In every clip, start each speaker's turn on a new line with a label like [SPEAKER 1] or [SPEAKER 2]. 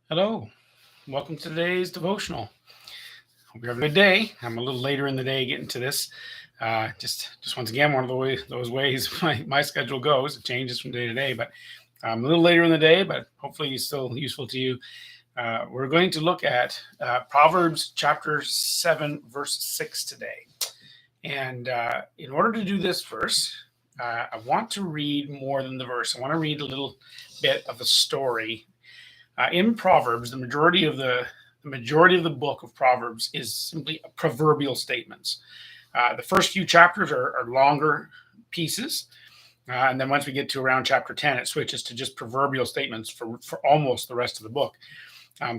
[SPEAKER 1] Hello, welcome to today's devotional. Hope you're having a good day. I'm a little later in the day getting to this. Just once again, one of those ways my schedule goes. It changes from day to day, but I'm a little later in the day, but hopefully it's still useful to you. We're going to look at Proverbs chapter 7, verse 6 today. And in order to do this verse, I want to read more than the verse. I want to read a little bit of a story in Proverbs. The majority of the book of Proverbs is simply proverbial statements. The first few chapters are longer pieces, and then once we get to around chapter 10, it switches to just proverbial statements for almost the rest of the book.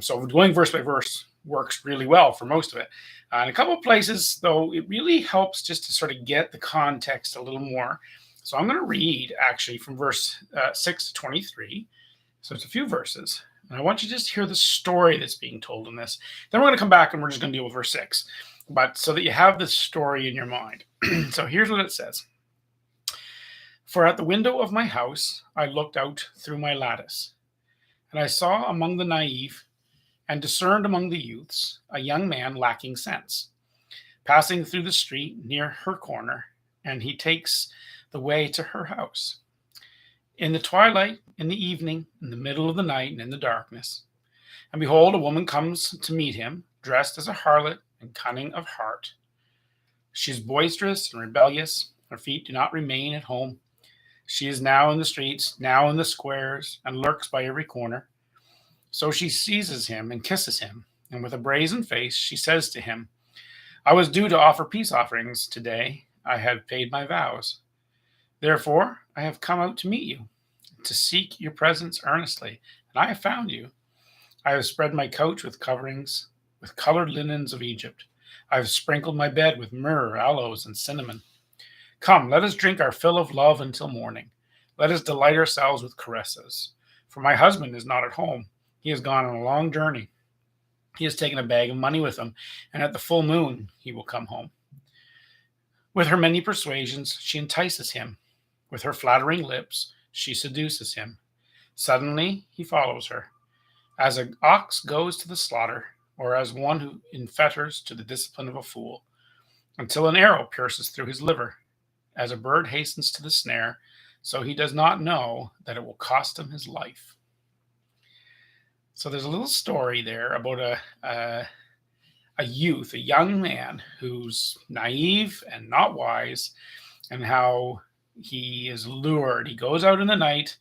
[SPEAKER 1] So going verse by verse works really well for most of it. In a couple of places, though, it really helps just to sort of get the context a little more. So I'm going to read actually from verse 6 to 23. So it's a few verses. And I want you to just hear the story that's being told in this. Then we're going to come back and we're just going to deal with verse 6. But so that you have the story in your mind. So here's what it says. For at the window of my house I looked out through my lattice, and I saw among the naive and discerned among the youths a young man lacking sense, passing through the street near her corner, and he takes the way to her house. In the twilight, in the evening, in the middle of the night, and in the darkness. And behold, a woman comes to meet him, dressed as a harlot and cunning of heart. She is boisterous and rebellious. Her feet do not remain at home. She is now in the streets, now in the squares, and lurks by every corner. So she seizes him and kisses him, and with a brazen face she says to him, I was due to offer peace offerings today. I have paid my vows. Therefore, I have come out to meet you, to seek your presence earnestly, and I have found you. I have spread my couch with coverings, with colored linens of Egypt. I have sprinkled my bed with myrrh, aloes, and cinnamon. Come, let us drink our fill of love until morning. Let us delight ourselves with caresses. For my husband is not at home. He has gone on a long journey. He has taken a bag of money with him, and at the full moon he will come home. With her many persuasions, she entices him. With her flattering lips, she seduces him. Suddenly, he follows her, as an ox goes to the slaughter, or as one who in fetters to the discipline of a fool, until an arrow pierces through his liver. As a bird hastens to the snare, so he does not know that it will cost him his life. So there's a little story there about a youth, a young man who's naive and not wise, and how he is lured. He goes out in the night,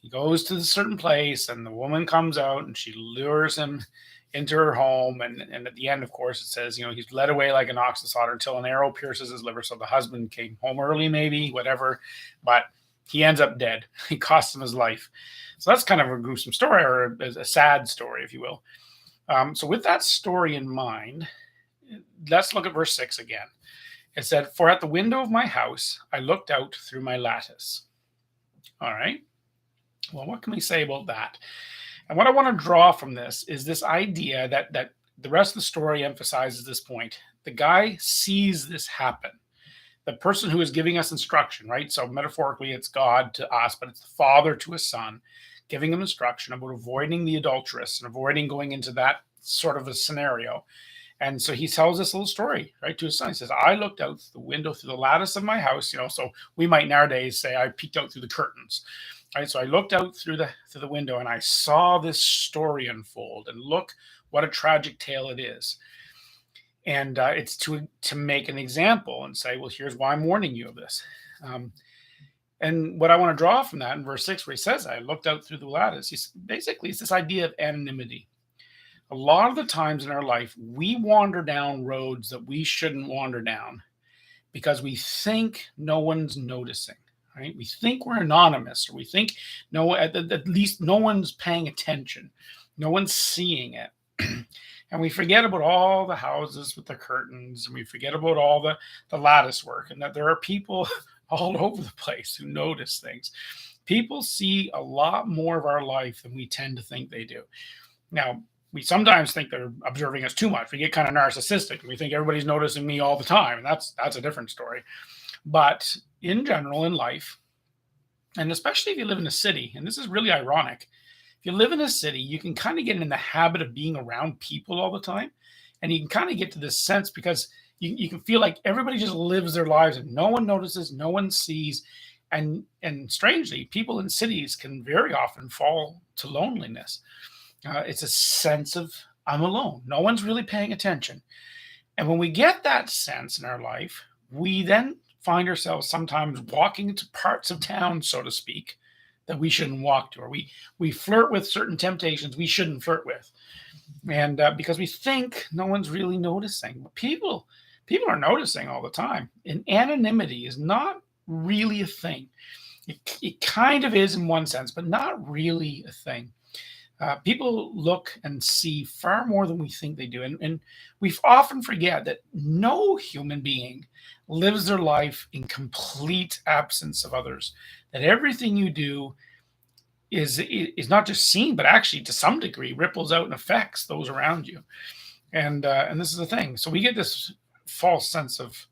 [SPEAKER 1] he goes to a certain place, and the woman comes out and she lures him into her home. And at the end, of course, it says, he's led away like an ox to slaughter until an arrow pierces his liver. So the husband came home early, maybe, whatever, but he ends up dead. He costs him his life. So that's kind of a gruesome story, or a sad story, if you will. So with that story in mind, let's look at verse 6 again. It said, for at the window of my house, I looked out through my lattice. All right. Well, what can we say about that? And what I want to draw from this is this idea that the rest of the story emphasizes this point. The guy sees this happen. The person who is giving us instruction, right? So metaphorically, it's God to us, but it's the father to his son, giving him instruction about avoiding the adulteress and avoiding going into that sort of a scenario. And so he tells this little story, right, to his son. He says, I looked out the window through the lattice of my house, so we might nowadays say I peeked out through the curtains. Right, so I looked out through the window and I saw this story unfold, and look what a tragic tale it is. And it's to make an example and say, well, here's why I'm warning you of this. And what I want to draw from that in verse 6, where he says, I looked out through the lattice, it's this idea of anonymity. A lot of the times in our life, we wander down roads that we shouldn't wander down because we think no one's noticing. Right? We think we're anonymous, or we think at least no one's paying attention. No one's seeing it. And we forget about all the houses with the curtains, and we forget about all the lattice work, and that there are people all over the place who notice things. People see a lot more of our life than we tend to think they do. Now, we sometimes think they're observing us too much. We get kind of narcissistic, and we think everybody's noticing me all the time, and that's a different story. But in general, in life, and especially if you live in a city, and this is really ironic, If you live in a city, you can kind of get in the habit of being around people all the time. And you can kind of get to this sense because you can feel like everybody just lives their lives and no one notices, no one sees. And strangely, people in cities can very often fall to loneliness. It's a sense of I'm alone. No one's really paying attention. And when we get that sense in our life, we then find ourselves sometimes walking into parts of town, so to speak, that we shouldn't walk to, or we flirt with certain temptations we shouldn't flirt with, and because we think no one's really noticing. But people are noticing all the time, and anonymity is not really a thing. It kind of is in one sense, but not really a thing. People look and see far more than we think they do. And we often forget that no human being lives their life in complete absence of others, that everything you do is not just seen, but actually to some degree ripples out and affects those around you. And this is the thing. So we get this false sense of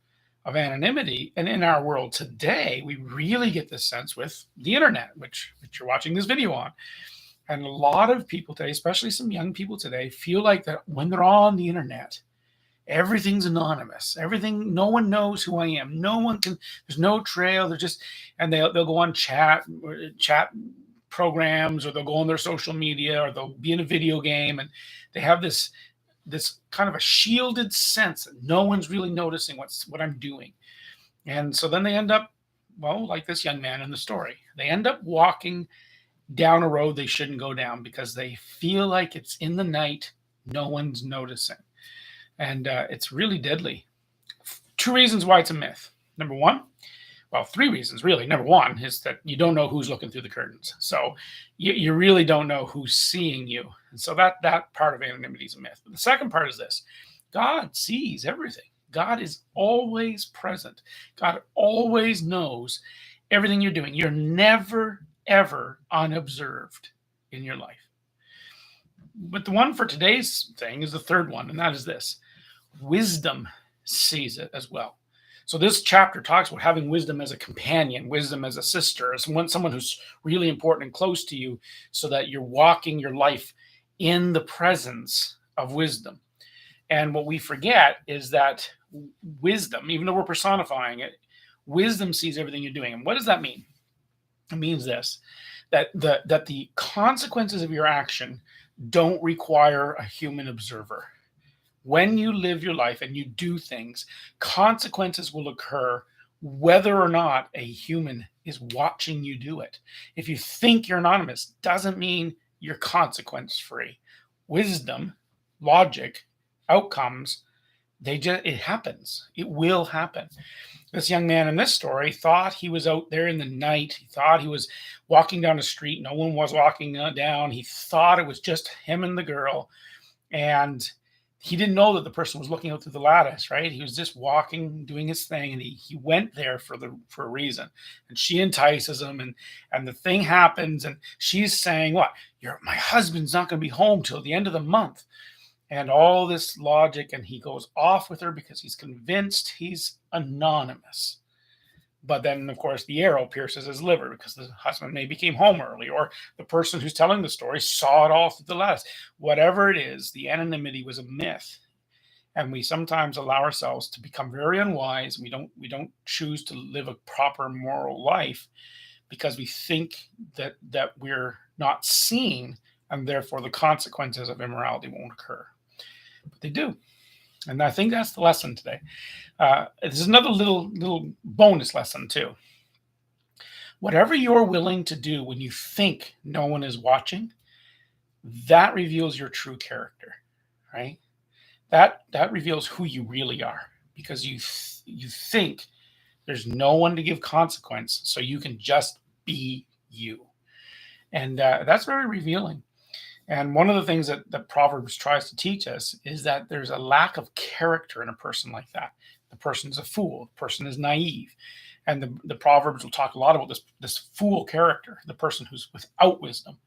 [SPEAKER 1] anonymity. And in our world today, we really get this sense with the internet, which you're watching this video on. And a lot of people today, especially some young people today, feel like that when they're on the internet, everything's anonymous. Everything, no one knows who I am. No one can, there's no trail. They're just, and they'll go on chat programs, or they'll go on their social media, or they'll be in a video game, and they have this kind of a shielded sense that no one's really noticing what I'm doing. And so then they end up, well, like this young man in the story, they end up walking down a road they shouldn't go down because they feel like it's in the night, no one's noticing. And it's really deadly. Two reasons why it's a myth. Number one, well, three reasons really. Number one is that you don't know who's looking through the curtains. So you really don't know who's seeing you. And so that part of anonymity is a myth. But the second part is this: God sees everything. God is always present. God always knows everything you're doing. You're never, ever unobserved in your life. But the one for today's thing is the third one, and that is this: wisdom sees it as well. So this chapter talks about having wisdom as a companion, wisdom as a sister, as someone who's really important and close to you, so that you're walking your life in the presence of wisdom. And what we forget is that wisdom, even though we're personifying it, wisdom sees everything you're doing. And what does that mean? It means this: that the consequences of your action don't require a human observer. When you live your life and you do things, consequences will occur whether or not a human is watching you do it. If you think you're anonymous, doesn't mean you're consequence free. Wisdom, logic, outcomes, it happens. It will happen. This young man in this story thought he was out there in the night. He thought he was walking down the street. No one was walking down. He thought it was just him and the girl. And he didn't know that the person was looking out through the lattice, right? He was just walking, doing his thing, and he went there for a reason. And she entices him, and the thing happens, and she's saying, "What? My husband's not going to be home till the end of the month." And all this logic, and he goes off with her because he's convinced he's anonymous. But then, of course, the arrow pierces his liver because the husband maybe came home early, or the person who's telling the story saw it all through the lattice. Whatever it is, the anonymity was a myth. And we sometimes allow ourselves to become very unwise. We don't choose to live a proper moral life because we think that we're not seen, and therefore the consequences of immorality won't occur. But they do. And I think that's the lesson today. This is another little bonus lesson too. Whatever you're willing to do when you think no one is watching, that reveals your true character, right? That reveals who you really are, because you think there's no one to give consequence, so you can just be you. And that's very revealing. And one of the things that Proverbs tries to teach us is that there's a lack of character in a person like that. The person is a fool. The person is naive. And the Proverbs will talk a lot about this fool character, the person who's without wisdom.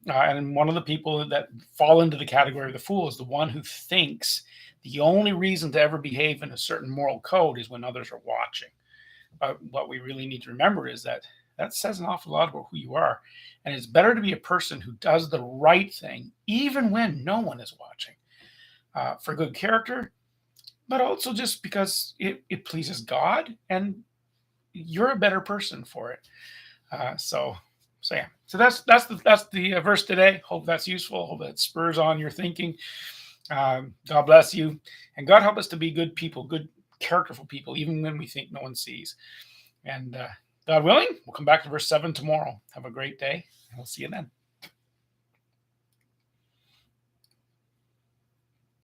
[SPEAKER 1] And one of the people that fall into the category of the fool is the one who thinks the only reason to ever behave in a certain moral code is when others are watching. But what we really need to remember is that that says an awful lot about who you are. And it's better to be a person who does the right thing, even when no one is watching, for good character, but also just because it pleases God and you're a better person for it. So yeah. So that's the verse today. Hope that's useful. Hope that spurs on your thinking. God bless you, and God help us to be good people, good characterful people, even when we think no one sees. And God willing, we'll come back to verse 7 tomorrow. Have a great day, and we'll see you then.